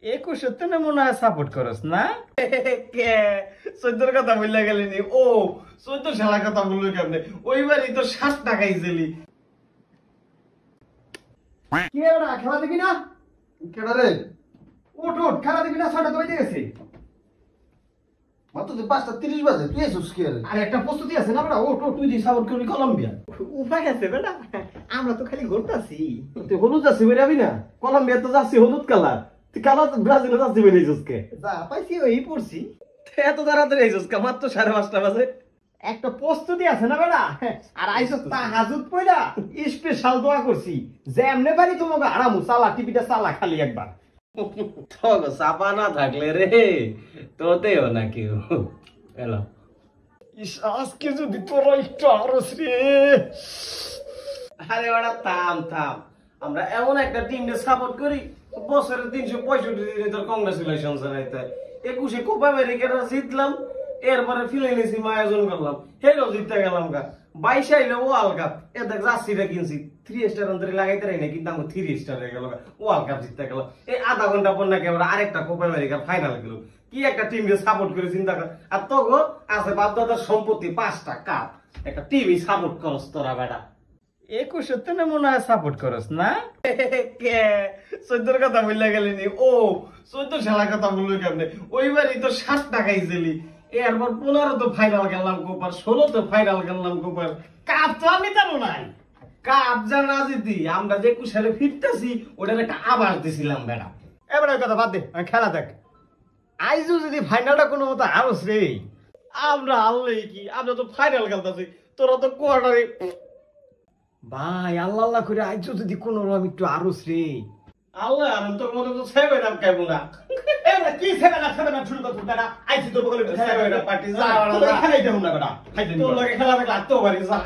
21 তে মনে হয় সাপোর্ট করস না? কে 14 কথা বললা গেলি ও 14 শালা কথা বললো কেমনে? ওইবারই তো 60 টাকাই ছিলি। কি এরা খেলা দেখি না? কেডা রে? ওঠ ওঠ খেলা দেখি না 6টা বাজে গেছে। মাত্র তো 5:30 বাজে, তুই এসেছিস কি রে? আর একটা প্রস্তুতি আছে না বেটা, ওঠ ওঠ তুই দি সাপোর্ট করবি কলম্বিয়া। উপায় আছে বেটা, আমরা তো খালি ঘুরতাছি। তুই হলুদ যাচ্ছি বেরে যাবি না? কলম্বিয়া তো যাচ্ছি হলুদ কালার। তুই কালার ব্রাজিলে যাচ্ছি বেরে যাচ্ছিস যা পাইছি ওই পড়ছি। এত তাড়াতাড়ি আইছস কা? মাত্র 5:30 বাজে। একটা প্রস্তুতি আছে না বেটা, আর আইসো তাহাজুদ পয়লা স্পেশাল দোয়া করছি যে এমনে পারি তোমাকে আরামু চালা টিভিটা চালা খালি একবার। তো চাপা না থাকলে রে তোতেও না কেউ। এলো আজকে যদি তোর একটু আরস রে। আরে ওরা থাম থাম, আমরা এমন একটা টিমকে সাপোর্ট করি বছরে 365 দিনে তোর কংগ্রেচুলেশন জানাইতে। 21 কোপা আমেরিকাটা জিতলাম, এরপরে ফিলিপিন্সি আয়োজন করলাম, হেরো জিততে গেলাম গা। 22 আইলে ওয়ার্ল্ড কাপ, এ দেখ জার্সিটা কিনছি 3 স্টার অন্তরে লাগাইতে রাই না, কিন্তু আমার 3 স্টার হয়ে গেল, ওয়ার্ল্ড কাপ জিততে গেল। এই আধা ঘন্টা পর নাকি আমরা আরেকটা কোপা আমেরিকার ফাইনাল গেল। কি একটা টিমকে সাপোর্ট করে চিন্তা কর। আর তোগো আছে বাপদাদার সম্পত্তি 5টা কাপ, একটা টিভি সাপোর্ট করস তোরা বেটা। 21 তে মনে হয় সাপোর্ট করস না? কে 14 কথা বললা গেলি ও 14 শালা কথা বললো কেমনে? ওইবারই তো 60 টাকাই ছিলি, এরপর 15 তো ফাইনাল খেললাম কোপার, 16 তো ফাইনাল খেললাম কোপার। কাপ তো আমি জানো নাই, কাপ যা না জিতি আমরা যে 21 সালে ফিরতেছি ওটার একটা আভাস দিছিলাম বেটা। এবার ওই কথা বাদ দে, খেলা দেখ। আইজু যদি ফাইনালটা কোনো মতো আরস রে। আমরা আল্লাহ কি, আমরা তো ফাইনাল খেলতেছি, তোরা তো কোয়ার্টারে। ভাই আল্লাহ আল্লাহ করে আইজু যদি কোনো রকম একটু আরস রে। আল্লাহ আমি তোর মনে তো সেভেন আপ খাইবো না। এবার কি সেভেন শুরু করতে না? আইছি তোর বলে সেভেন আপ পার্টি যা খেলাই দেব না বেটা, খাইতে তোর লগে খেলা দেখলে আর তো পারি যা।